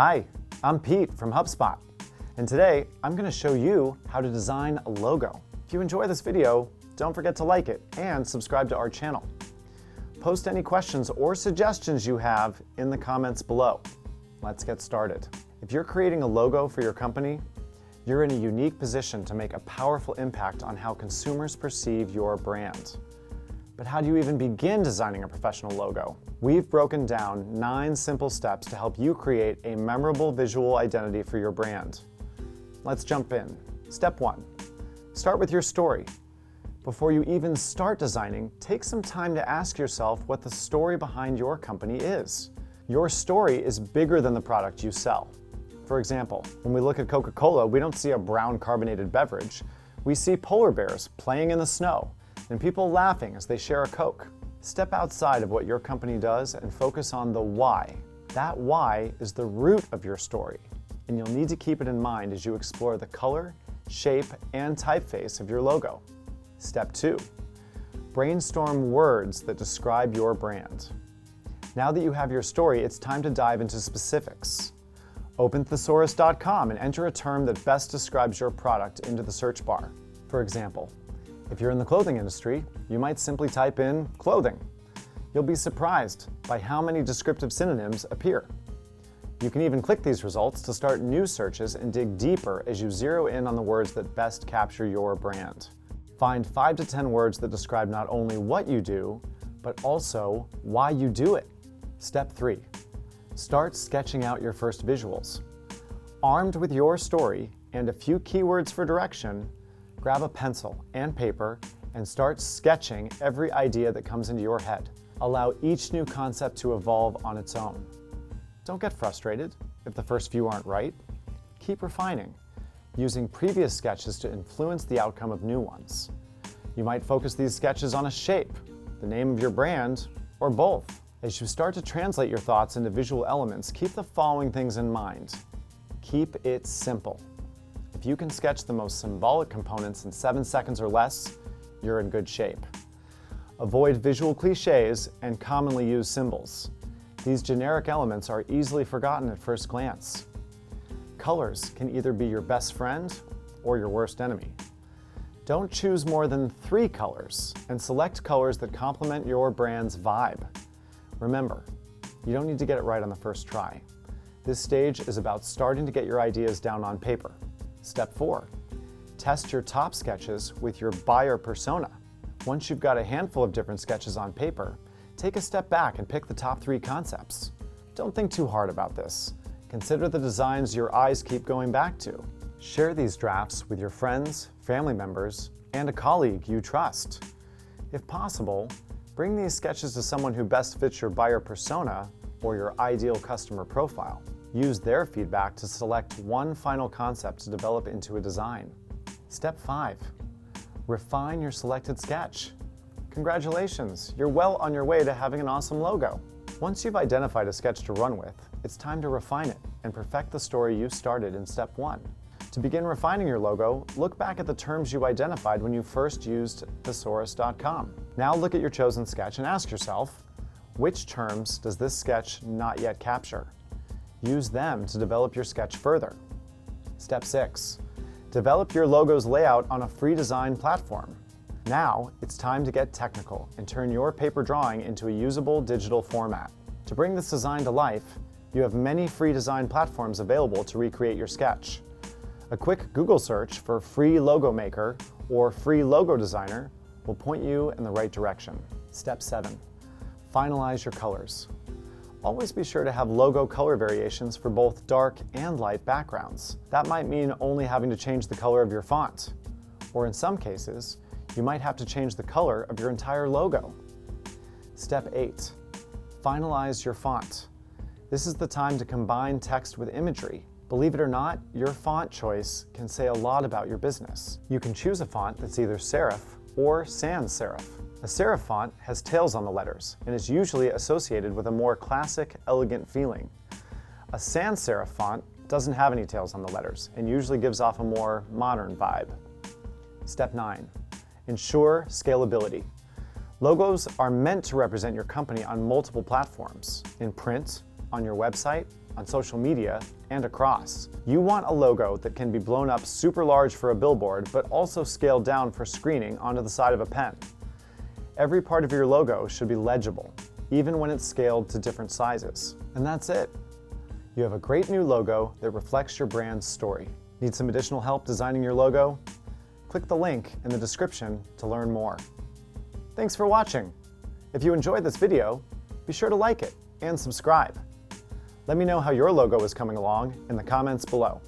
Hi, I'm Pete from HubSpot, and today I'm going to show you how to design a logo. If you enjoy this video, don't forget to like it and subscribe to our channel. Post any questions or suggestions you have in the comments below. Let's get started. If you're creating a logo for your company, you're in a unique position to make a powerful impact on how consumers perceive your brand. But how do you even begin designing a professional logo? We've broken down 9 simple steps to help you create a memorable visual identity for your brand. Let's jump in. Step 1. Start with your story. Before you even start designing, take some time to ask yourself what the story behind your company is. Your story is bigger than the product you sell. For example, when we look at Coca-Cola, we don't see a brown carbonated beverage. We see polar bears playing in the snow and people laughing as they share a Coke. Step outside of what your company does and focus on the why. That why is the root of your story, and you'll need to keep it in mind as you explore the color, shape, and typeface of your logo. Step 2. Brainstorm words that describe your brand. Now that you have your story, it's time to dive into specifics. Open thesaurus.com and enter a term that best describes your product into the search bar. For example, if you're in the clothing industry, you might simply type in clothing. You'll be surprised by how many descriptive synonyms appear. You can even click these results to start new searches and dig deeper as you zero in on the words that best capture your brand. Find 5 to 10 words that describe not only what you do, but also why you do it. Step 3. Start sketching out your first visuals. Armed with your story and a few keywords for direction, grab a pencil and paper and start sketching every idea that comes into your head. Allow each new concept to evolve on its own. Don't get frustrated if the first few aren't right. Keep refining, using previous sketches to influence the outcome of new ones. You might focus these sketches on a shape, the name of your brand, or both. As you start to translate your thoughts into visual elements, keep the following things in mind. Keep it simple. If you can sketch the most symbolic components in 7 seconds or less, you're in good shape. Avoid visual cliches and commonly used symbols. These generic elements are easily forgotten at first glance. Colors can either be your best friend or your worst enemy. Don't choose more than 3 colors and select colors that complement your brand's vibe. Remember, you don't need to get it right on the first try. This stage is about starting to get your ideas down on paper. Step 4. Test your top sketches with your buyer persona. Once you've got a handful of different sketches on paper, take a step back and pick the top 3 concepts. Don't think too hard about this. Consider the designs your eyes keep going back to. Share these drafts with your friends, family members, and a colleague you trust. If possible, bring these sketches to someone who best fits your buyer persona or your ideal customer profile. Use their feedback to select one final concept to develop into a design. Step 5. Refine your selected sketch. Congratulations, you're well on your way to having an awesome logo. Once you've identified a sketch to run with, it's time to refine it and perfect the story you started in step 1. To begin refining your logo, look back at the terms you identified when you first used thesaurus.com. Now look at your chosen sketch and ask yourself, which terms does this sketch not yet capture? Use them to develop your sketch further. Step 6. Develop your logo's layout on a free design platform. Now, it's time to get technical and turn your paper drawing into a usable digital format. To bring this design to life, you have many free design platforms available to recreate your sketch. A quick Google search for Free Logo Maker or Free Logo Designer will point you in the right direction. Step 7. Finalize your colors. Always be sure to have logo color variations for both dark and light backgrounds. That might mean only having to change the color of your font, or in some cases, you might have to change the color of your entire logo. Step 8. Finalize your font. This is the time to combine text with imagery. Believe it or not, your font choice can say a lot about your business. You can choose a font that's either serif or sans serif. A serif font has tails on the letters and is usually associated with a more classic, elegant feeling. A sans serif font doesn't have any tails on the letters and usually gives off a more modern vibe. Step 9. Ensure scalability. Logos are meant to represent your company on multiple platforms, in print, on your website, on social media, and across. You want a logo that can be blown up super large for a billboard, but also scaled down for screening onto the side of a pen. Every part of your logo should be legible, even when it's scaled to different sizes. And that's it. You have a great new logo that reflects your brand's story. Need some additional help designing your logo? Click the link in the description to learn more. Thanks for watching. If you enjoyed this video, be sure to like it and subscribe. Let me know how your logo is coming along in the comments below.